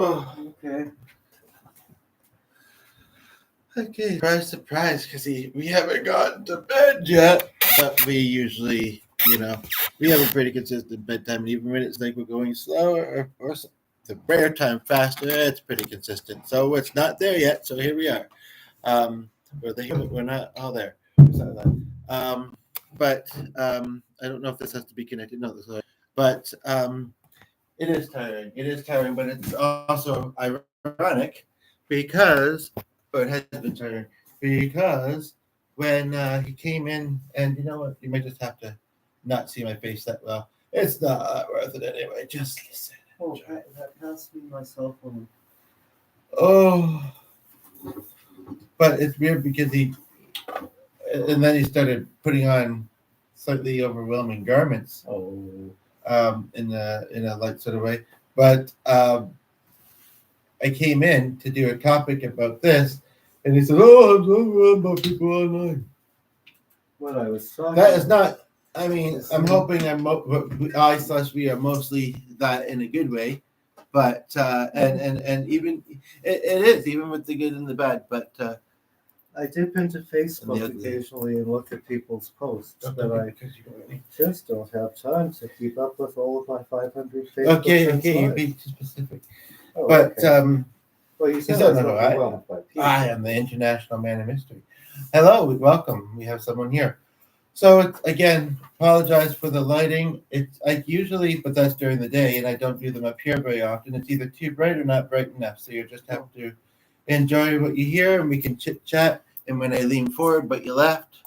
Oh, Okay. okay. Surprise, surprise, because we haven't gotten to bed yet. But we usually, we have a pretty consistent bedtime. And even when it's like we're going slower or the rare time faster, it's pretty consistent. So it's not there yet. So here we are. We're not all there. Um, but I don't know if this has to be connected. No, but it is tiring. It is tiring, but it's also ironic because, or it has been tiring because when he came in, and you know what, you might just have to not see my face that well. It's not worth it anyway. Just listen. Oh, that has to be my cell phone. Oh, but it's weird because and then he started putting on slightly overwhelming garments. In a light sort of way, but I came in to do a topic about this, and he said, "Oh, I'm so worried about people online." What I was talking. That is not. I mean, I'm hoping we are mostly that in a good way, but and even it is even with the good and the bad. But I dip into Facebook occasionally and look at people's posts, but I just don't have time to keep up with all of my 500 Facebook friends. Okay, you're being too specific. Oh, But okay. Well, you said I was overwhelmed by people. I am the international man of mystery. Hello, welcome. We have someone here. So again, apologize for the lighting. It's I usually, but that's during the day, and I don't do them up here very often. It's either too bright or not bright enough. So you just have to enjoy what you hear, and we can chit chat. And when I lean forward, but you left,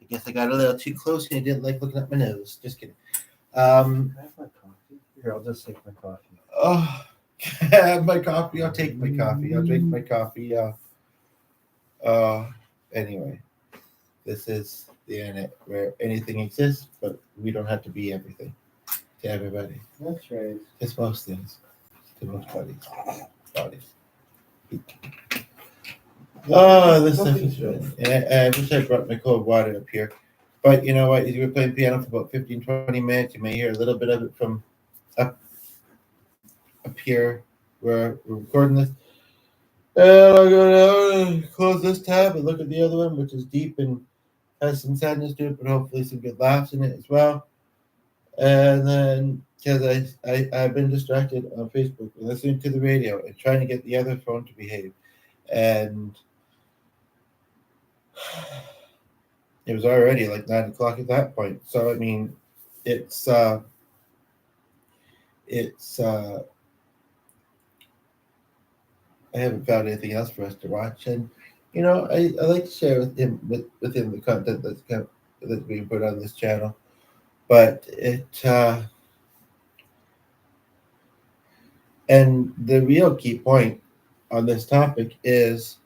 I guess I got a little too close, and you didn't like looking at my nose. Just kidding. Can I have my coffee? Here, I'll just take my coffee. Oh, have my coffee. I'll take my coffee. I'll drink my coffee. Anyway, this is the internet where anything exists, but we don't have to be everything to everybody. That's right. It's most things to most bodies. Oh, this stuff is good. I wish I brought my cold water up here. But you know what? You were playing piano for about 15, 20 minutes. You may hear a little bit of it from up here where we're recording this. And I'm going to close this tab and look at the other one, which is deep and has some sadness to it, but hopefully some good laughs in it as well. And then, because I've been distracted on Facebook and listening to the radio and trying to get the other phone to behave. And it was already like 9 o'clock at that point. So, I mean, it's I haven't found anything else for us to watch. And, you know, I like to share with him the content that's being put on this channel. But and the real key point on this topic is,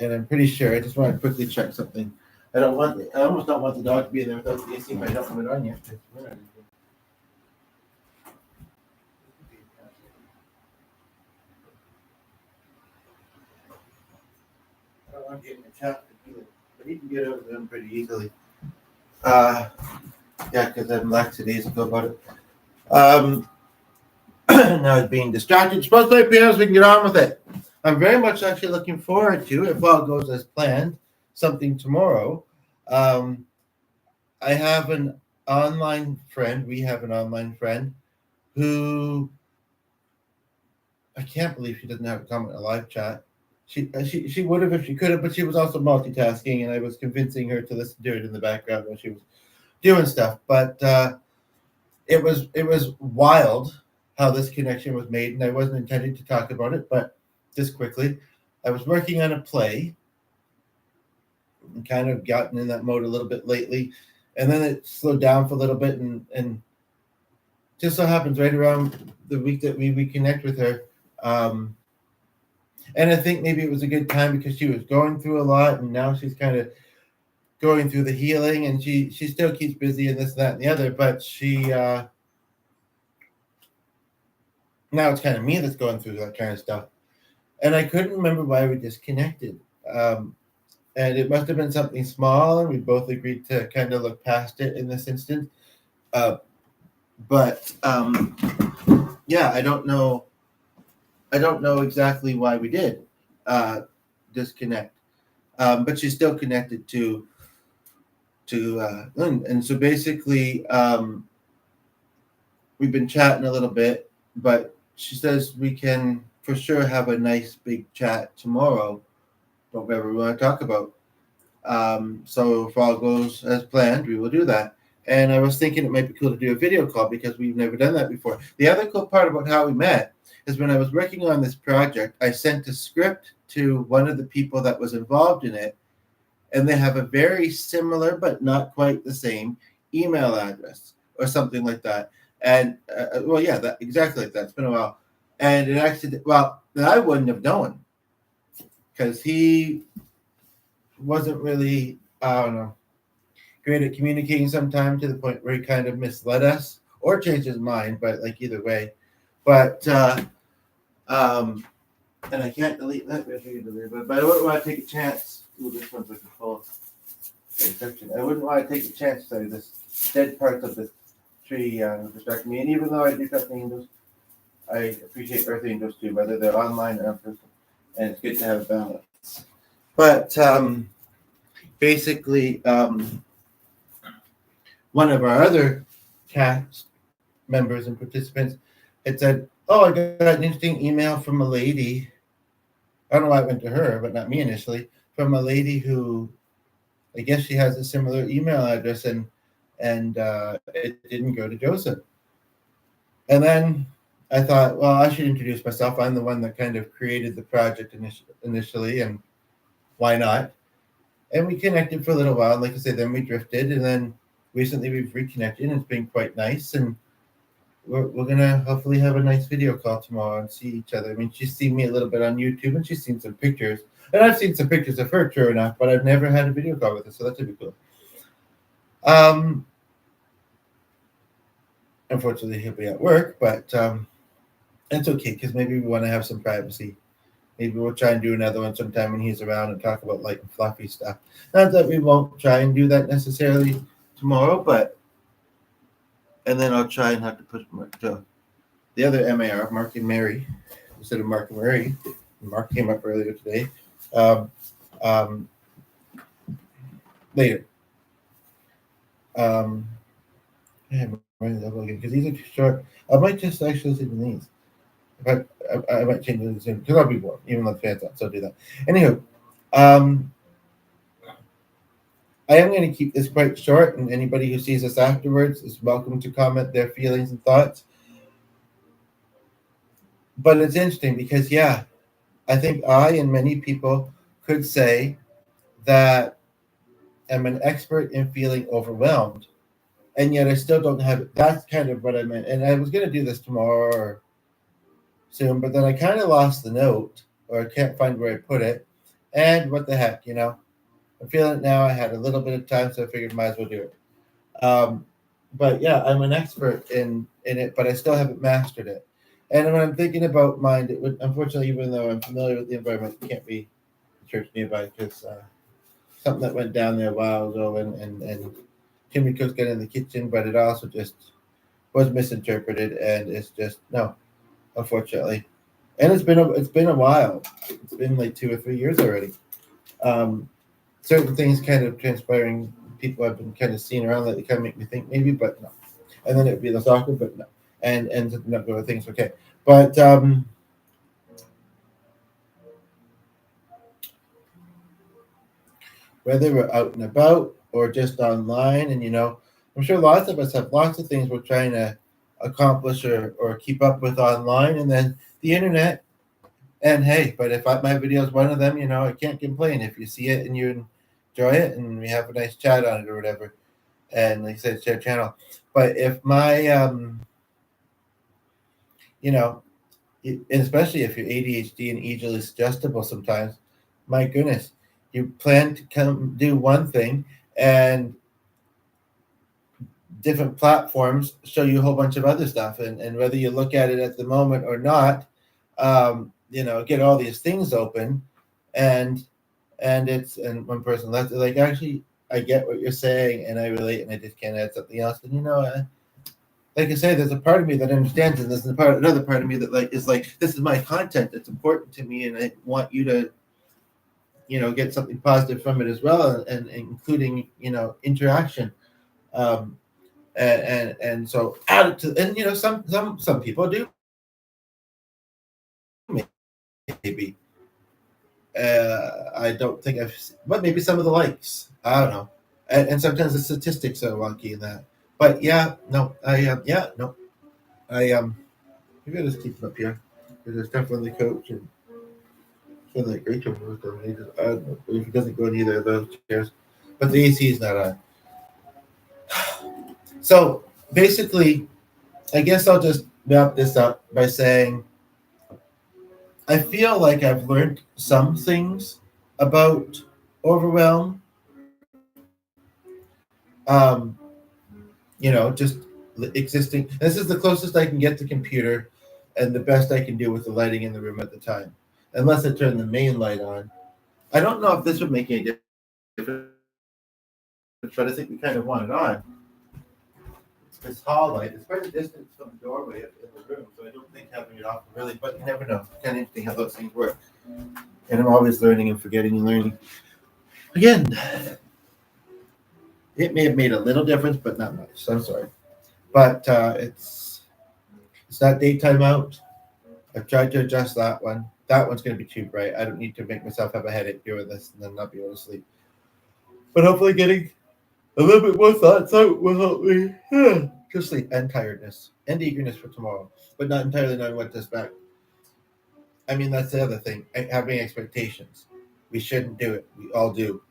and I'm pretty sure, I just want to quickly check something. I almost don't want the dog to be there without the AC if I don't have it on yet. I don't want to get in the chat, but he can get over them pretty easily. Yeah, because I'm lackadaisical about it. Now it's being distracted. Supposed to play piano so we can get on with it. I'm very much actually looking forward to, if all goes as planned, something tomorrow. I have an online friend. We have an online friend who I can't believe she doesn't have a comment in a live chat. She would have if she could have, but she was also multitasking, and I was convincing her to listen to it in the background while she was doing stuff. But it was wild how this connection was made, and I wasn't intending to talk about it, but just quickly, I was working on a play and kind of gotten in that mode a little bit lately, and then it slowed down for a little bit, and just so happens right around the week that we reconnect with her, and I think maybe it was a good time because she was going through a lot, and now she's kind of going through the healing, and she still keeps busy and this, that, and the other, but she now it's kind of me that's going through that kind of stuff. And I couldn't remember why we disconnected. And it must have been something small, and we both agreed to kind of look past it in this instance. But yeah, I don't know I don't know exactly why we did disconnect, but she's still connected to Lynn. And so basically, we've been chatting a little bit, but she says we can for sure have a nice big chat tomorrow, whatever we want to talk about. So if all goes as planned, we will do that. And I was thinking it might be cool to do a video call because we've never done that before. The other cool part about how we met is when I was working on this project, I sent a script to one of the people that was involved in it, and they have a very similar but not quite the same email address or something like that. And well, yeah, that exactly like that. It's been a while, and it actually that I wouldn't have known because he wasn't really, I don't know, great at communicating sometimes to the point where he kind of misled us or changed his mind, but like either way. But and I can't delete that, but I wouldn't want to take a chance. Ooh, this one's like a full section. I wouldn't want to take a chance. So this dead part of the tree distract me. And even though I do cut the angels, I appreciate earth angels too, whether they're online or in person. And it's good to have a balance. But basically, one of our other cast members and participants had said, "Oh, I got an interesting email from a lady. I don't know why it went to her, but not me initially. From a lady who, I guess she has a similar email address, and it didn't go to Joseph." And then I thought, well, I should introduce myself. I'm the one that kind of created the project initially, and why not? And we connected for a little while. And like I said, then we drifted, and then recently we've reconnected, and it's been quite nice. And we're gonna hopefully have a nice video call tomorrow and see each other. I mean, she's seen me a little bit on YouTube, and she's seen some pictures, and I've seen some pictures of her, true enough, but I've never had a video call with her, so that should be cool. Unfortunately, he'll be at work, but it's okay because maybe we want to have some privacy. Maybe we'll try and do another one sometime when he's around and talk about light and fluffy stuff. Not that we won't try and do that necessarily tomorrow, but and then I'll try and have to push Mark to the other MAR, Mark and Mary, instead of Mark and Mary. Mark came up earlier today. Later. Because these are too short. I might just actually listen to these. But I might change it soon because I'll be bored, even though the fans out. So I'll do that. Anywho, I am going to keep this quite short, and anybody who sees us afterwards is welcome to comment their feelings and thoughts. But it's interesting because, yeah, I think I and many people could say that I'm an expert in feeling overwhelmed, and yet I still don't have it. That's kind of what I meant. And I was going to do this tomorrow or soon, but then I kind of lost the note, or I can't find where I put it. And what the heck, I'm feeling it now. I had a little bit of time, so I figured might as well do it. But yeah, I'm an expert in it, but I still haven't mastered it. And when I'm thinking about mind, it would, unfortunately, even though I'm familiar with the environment, it can't be the church nearby because something that went down there a while ago, and Jimmy Cook's got in the kitchen, but it also just was misinterpreted, and it's just no, unfortunately. And it's been a while. It's been like 2 or 3 years already. Certain things kind of transpiring. People have been kind of seeing around that they kind of make me think maybe, but no. And then it would be less awkward, but no. And not go with things okay. But whether we're out and about or just online, and I'm sure lots of us have lots of things we're trying to accomplish or keep up with online, and then the internet. And hey, but if my video is one of them, I can't complain if you see it and you enjoy it and we have a nice chat on it or whatever. And like I said, share channel. But if my, especially if you're ADHD and easily suggestible sometimes, my goodness, you plan to come do one thing and different platforms show you a whole bunch of other stuff. And whether you look at it at the moment or not, get all these things open and one person left like, actually, I get what you're saying and I relate and I just can't add something else. And like I say, there's a part of me that understands, and there's another part of me that like is like, this is my content. It's important to me, and I want you to, get something positive from it as well, and including, interaction. Um, and so add it to, and some people do maybe. I don't think but maybe some of the likes. I don't know. And sometimes the statistics are wonky in that. But yeah, no, yeah, no, I maybe I'll just keep them up here because there's stuff on the coach and like Rachel was doing. I don't know if it doesn't go in either of those chairs, but the AC is not on. So basically, I guess I'll just wrap this up by saying I feel like I've learned some things about overwhelm. Um, just existing. This is the closest I can get to computer and the best I can do with the lighting in the room at the time, unless I turn the main light on. I don't know if this would make any difference, but I think we kind of want it on. This hall light is quite a distance from the doorway in the room, so I don't think having it off really, but you never know. It's kind of interesting how those things work. And I'm always learning and forgetting and learning. Again, it may have made a little difference, but not much. So I'm sorry. But it's not daytime out. I've tried to adjust that one. That one's going to be too bright. I don't need to make myself have a headache doing this and then not be able to sleep. But hopefully getting a little bit more thoughts out will help me to sleep, and tiredness and eagerness for tomorrow, but not entirely knowing what to expect. I mean, that's the other thing, having expectations. We shouldn't do it. We all do.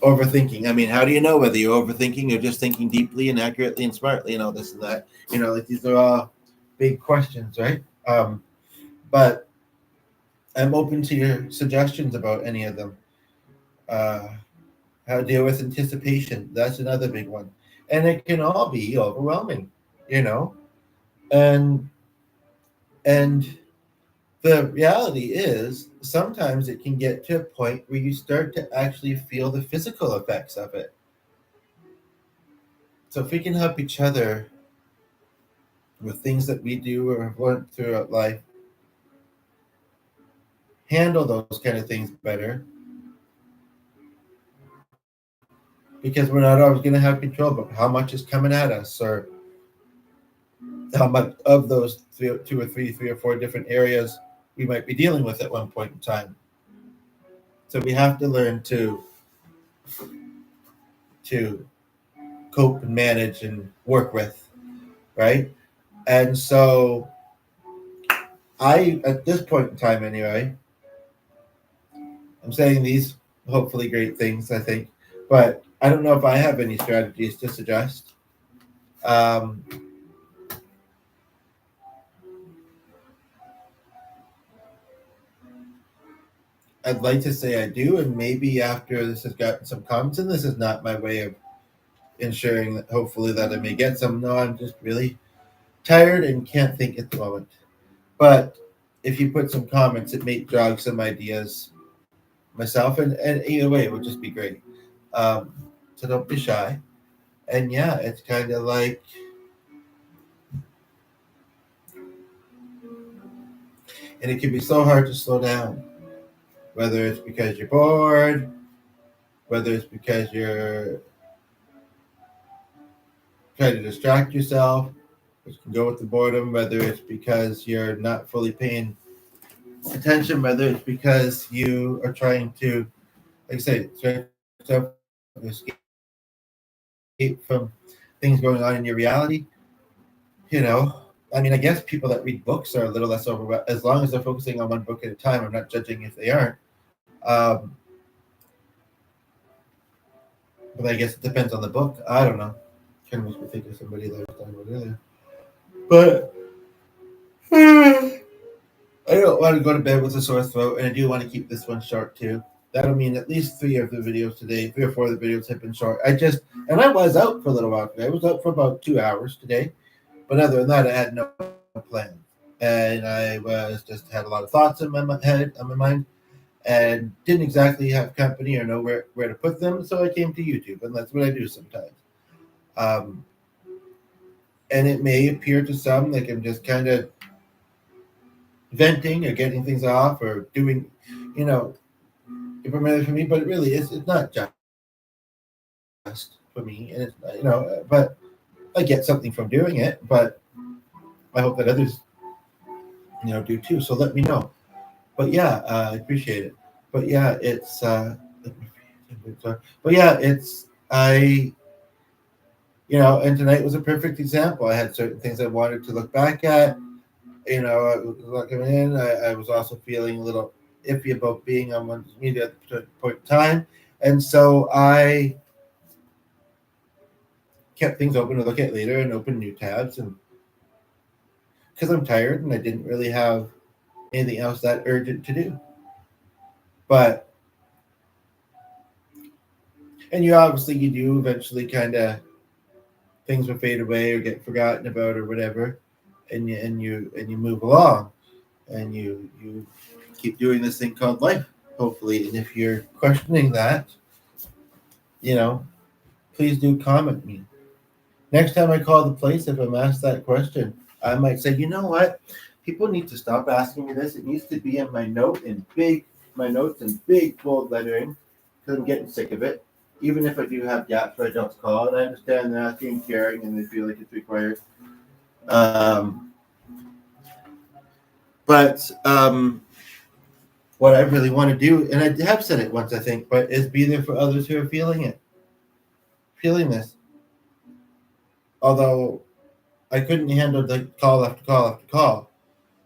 Overthinking. I mean, how do you know whether you're overthinking or just thinking deeply and accurately and smartly and all this and that? Like these are all big questions, right? But I'm open to your suggestions about any of them. How to deal with anticipation. That's another big one. And it can all be overwhelming, you know? And and the reality is sometimes it can get to a point where you start to actually feel the physical effects of it. So if we can help each other with things that we do or have learned throughout life, handle those kind of things better, because we're not always going to have control about how much is coming at us or how much of those three or four different areas we might be dealing with at one point in time. So we have to learn to cope and manage and work with, right? And so at this point in time anyway, I'm saying these hopefully great things, I think, but I don't know if I have any strategies to suggest. I'd like to say I do, and maybe after this has gotten some comments, and this is not my way of ensuring that hopefully that I may get some. No, I'm just really tired and can't think at the moment. But if you put some comments, it may jog some ideas myself, and either way, it would just be great. So don't be shy. And yeah, it's kind of like and it can be so hard to slow down, whether it's because you're bored, whether it's because you're trying to distract yourself, which can go with the boredom, whether it's because you're not fully paying attention, whether it's because you are trying to, like I say, escape from things going on in your reality. I mean, I guess people that read books are a little less overwhelmed as long as they're focusing on one book at a time. I'm not judging if they aren't. But I guess it depends on the book. I don't know. Kind of makes me think of somebody that I was talking about earlier. But I don't want to go to bed with a sore throat, and I do want to keep this one short too. That'll mean at least 3 of the videos today, 3 or 4 of the videos have been short. I was out for a little while today. I was out for about 2 hours today. But other than that, I had no plan. And I was just had a lot of thoughts in my mind, and didn't exactly have company or know where to put them. So I came to YouTube, and that's what I do sometimes. And it may appear to some like I'm just kind of venting or getting things off or doing, you know, information for me, but it really is. It's not just for me, and it's but I get something from doing it. But I hope that others, do too. So let me know. But yeah, I appreciate it. But yeah, it's. But yeah, it's I. And tonight was a perfect example. I had certain things I wanted to look back at. I was looking in. I was also feeling a little iffy about being on one's media at a particular point in time, and so I kept things open to look at later and open new tabs, and because I'm tired and I didn't really have anything else that urgent to do. But and you do eventually kind of things will fade away or get forgotten about or whatever, and you move along, and you keep doing this thing called life, hopefully. And if you're questioning that, you know, please do comment me. Next time I call the place, if I'm asked that question, I might say, you know what? People need to stop asking me this. It needs to be in my notes in big bold lettering, because I'm getting sick of it. Even if I do have gaps where I don't call, and I understand they're asking, caring, and they feel like it's required. Um, but what I really want to do, and I have said it once, I think, but is be there for others who are feeling this. Although I couldn't handle the call after call after call.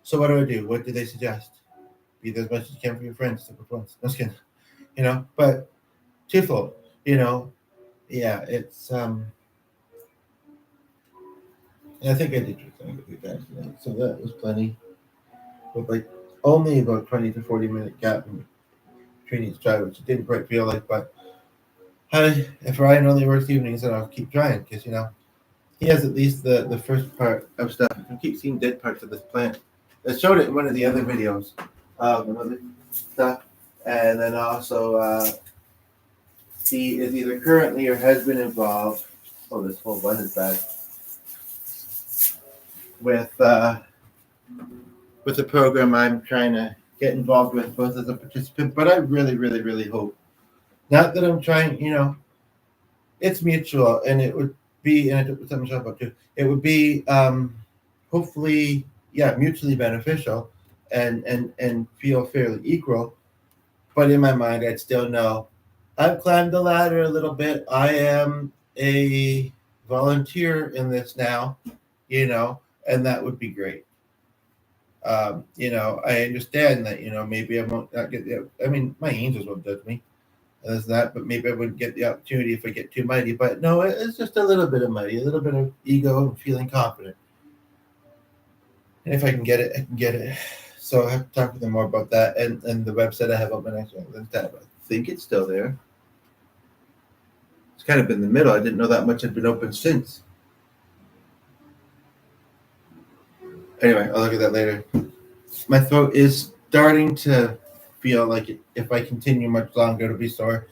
So what do? What do they suggest? Be there as much as you can for your friends, simple ones. No skin, but twofold, yeah, it's and I think I did something with you guys tonight, so that was plenty. With like only about 20 to 40 minute gap between each try, which it didn't quite feel like, but if Ryan only works evenings, then I'll keep trying, because he has at least the first part of stuff. I keep seeing dead parts of this plant. I showed it in one of the other videos, other stuff, and then also he is either currently or has been involved. Oh, this whole one is bad. With the program I'm trying to get involved with, both as a participant, but I really, really, really hope. Not that I'm trying, it's mutual, and it would be, and I took something to talk about too. It would be hopefully, yeah, mutually beneficial, and feel fairly equal. But in my mind, I'd still know I've climbed the ladder a little bit. I am a volunteer in this now, and that would be great. I understand that, maybe I won't not get the. I mean, my angels won't judge me as that, but maybe I wouldn't get the opportunity if I get too mighty. But no, it's just a little bit of mighty, a little bit of ego and feeling confident. And if I can get it, I can get it. So I have to talk with them more about that. And the website I have open, actually, I think it's still there. It's kind of in the middle. I didn't know that much had been open since. Anyway, I'll look at that later. My throat is starting to feel like if I continue much longer, it'll be sore.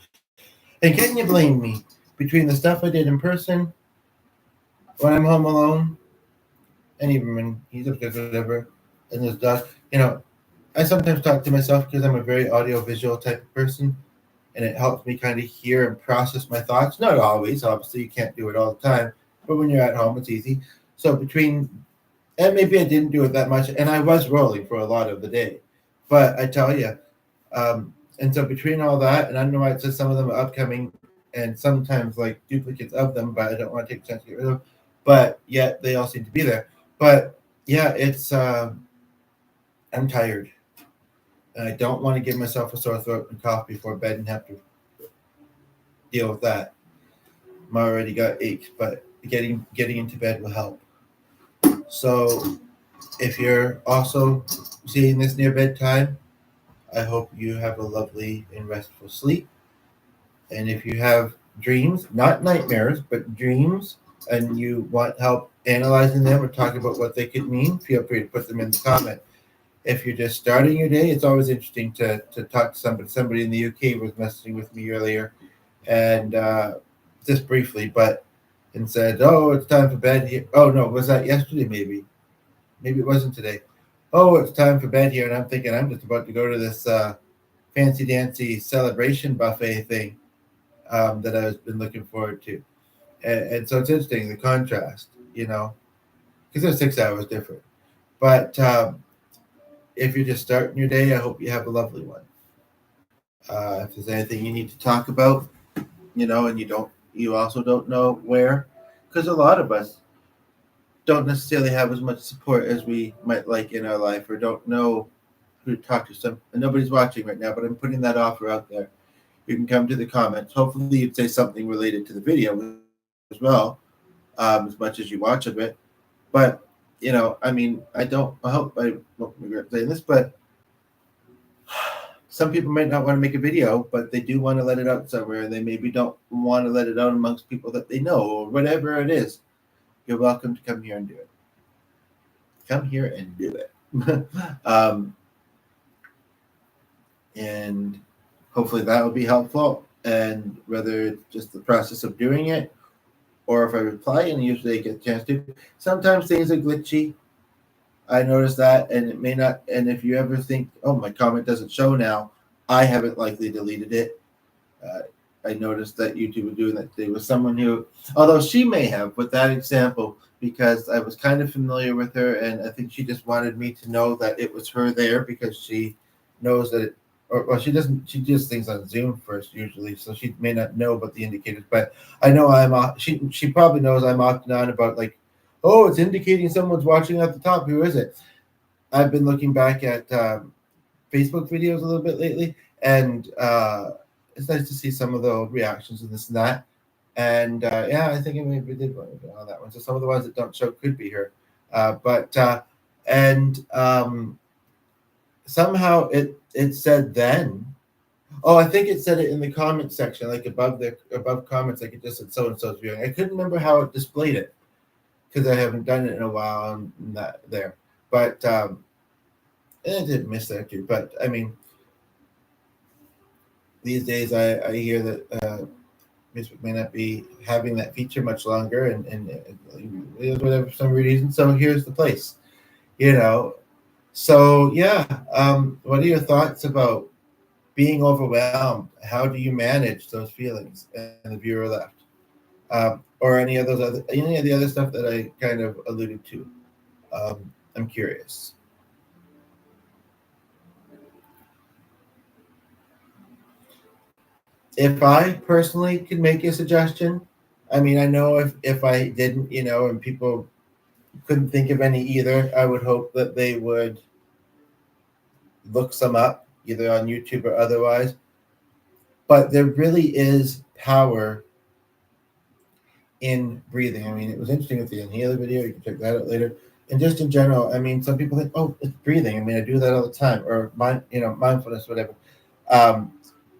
And can you blame me? Between the stuff I did in person, when I'm home alone, and even when he's upstairs, whatever, and there's dog, I sometimes talk to myself because I'm a very audio-visual type of person, and it helps me kind of hear and process my thoughts. Not always, obviously, you can't do it all the time, but when you're at home, it's easy. So and maybe I didn't do it that much, and I was rolling for a lot of the day. But I tell you, and so between all that, and I don't know why it says some of them are upcoming, and sometimes like duplicates of them, but I don't want to take a chance to get rid of them. But yet they all seem to be there. But yeah, it's I'm tired, and I don't want to give myself a sore throat and cough before bed and have to deal with that. I'm already got aches, but getting into bed will help. So if you're also seeing this near bedtime, I hope you have a lovely and restful sleep. And if you have dreams, not nightmares, but dreams, and you want help analyzing them or talking about what they could mean, feel free to put them in the comment. If you're just starting your day, it's always interesting to talk to somebody. Somebody in the UK was messaging with me earlier, and just briefly, but and said, "Oh, it's time for bed here." Oh no, was that yesterday? Maybe it wasn't today. Oh, it's time for bed here, and I'm thinking I'm just about to go to this fancy dancy celebration buffet thing that I've been looking forward to, and so it's interesting the contrast, because they're 6 hours different. But if you're just starting your day, I hope you have a lovely one. If there's anything you need to talk about, and you also don't know where, because a lot of us don't necessarily have as much support as we might like in our life, or don't know who to talk to. Some and nobody's watching right now, but I'm putting that offer out there. You can come to the comments. Hopefully, you'd say something related to the video as well, as much as you watch of it. But I hope I won't regret saying this, but some people might not want to make a video, but they do want to let it out somewhere, and they maybe don't want to let it out amongst people that they know, or whatever it is. You're welcome to come here and do it. Come here and do it. And hopefully that will be helpful. And whether it's just the process of doing it, or if I reply, and usually I get a chance to. Sometimes things are glitchy. I noticed that, and it may not. And if you ever think, "Oh, my comment doesn't show now," I haven't likely deleted it. I noticed that YouTube was doing that today with someone who, although she may have, with that example, because I was kind of familiar with her, and I think she just wanted me to know that it was her there, because she knows that it, or she doesn't. She does things on Zoom first usually, so she may not know about the indicators. But I know she probably knows I'm often on about, like, oh, it's indicating someone's watching at the top. Who is it? I've been looking back at Facebook videos a little bit lately, and it's nice to see some of the old reactions and this and that. And yeah, I think I maybe did want to go on that one. So some of the ones that don't show could be her. And somehow it said then. Oh, I think it said it in the comment section, like above comments, like it just said so and so's viewing. I couldn't remember how it displayed it, because I haven't done it in a while and that there. But and I did miss that too. But I mean, these days I hear that Facebook may not be having that feature much longer, and whatever for some reason. So here's the place, So yeah, what are your thoughts about being overwhelmed? How do you manage those feelings? And the viewer left, or any of the other stuff that I kind of alluded to. I'm curious. If I personally could make a suggestion, I mean, I know if I didn't, and people couldn't think of any either, I would hope that they would look some up, either on YouTube or otherwise. But there really is power in breathing. I mean, it was interesting with the inhaler video. You can check that out later. And just in general, I mean, some people think, oh, it's breathing. I mean, I do that all the time, or mindfulness, whatever.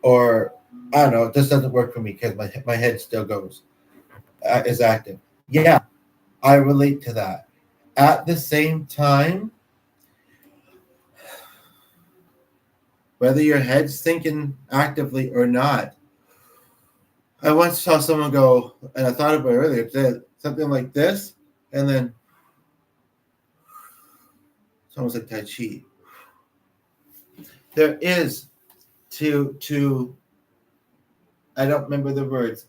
Or I don't know, it just doesn't work for me because my head still goes, is active. Yeah, I relate to that. At the same time, whether your head's thinking actively or not, I once saw someone go, and I thought about it earlier today, something like this, and then it's almost like Tai Chi. There is to I don't remember the words,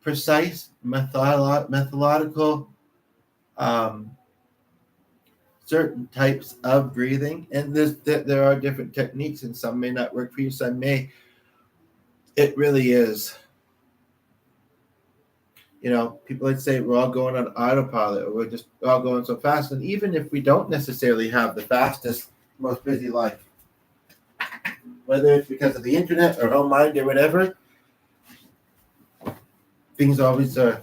precise, methodical, certain types of breathing, and there are different techniques, and some may not work for you, some may. It really is. People like to say we're all going on autopilot, or we're just all going so fast, and even if we don't necessarily have the fastest, most busy life, whether it's because of the internet or home mind or whatever, things always are,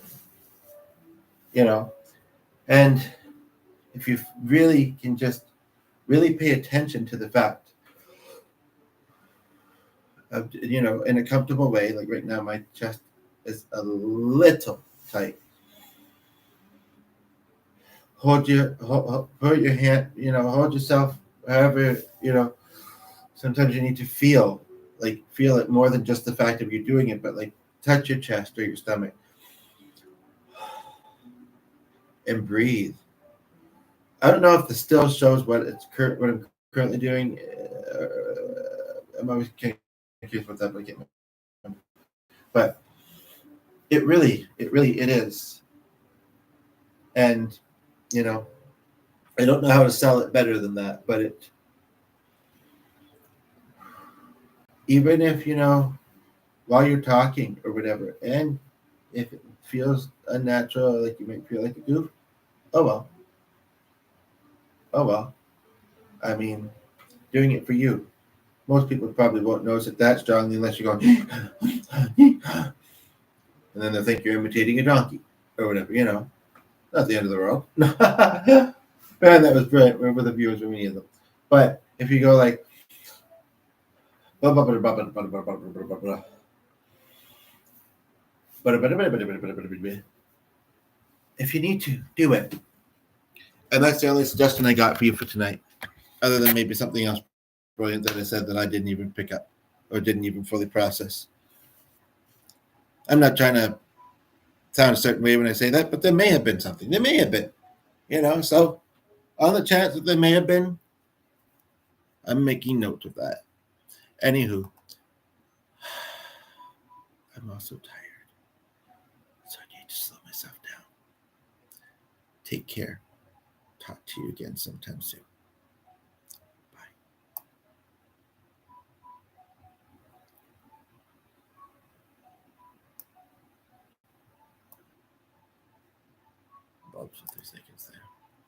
and if you really can just really pay attention to the fact of, in a comfortable way, like right now, my chest is a little tight. Hold your hand, hold yourself, however, sometimes you need to feel it more than just the fact of you doing it, but like touch your chest or your stomach. and breathe. I don't know if the still shows what what I'm currently doing. I'm always curious about that, but I can't remember. But it is. And you know, I don't know how to sell it better than that, but even if while you're talking or whatever, and if it feels unnatural, like you might feel like a goof, oh well, oh well. I mean, doing it for you. Most people probably won't notice it that strongly unless you go, and then they think you're imitating a donkey or whatever. Not the end of the world. Man, that was brilliant. Remember the viewers were many of them. But if you go like, if you need to, do it. And that's the only suggestion I got for you for tonight, other than maybe something else brilliant that I said that I didn't even pick up or didn't even fully process. I'm not trying to sound a certain way when I say that, but there may have been something. There may have been, so on the chance that there may have been, I'm making note of that. Anywho, I'm also tired, so I need to slow myself down. Take care. Talk to you again sometime soon. Bye. Bulbs for 3 seconds there.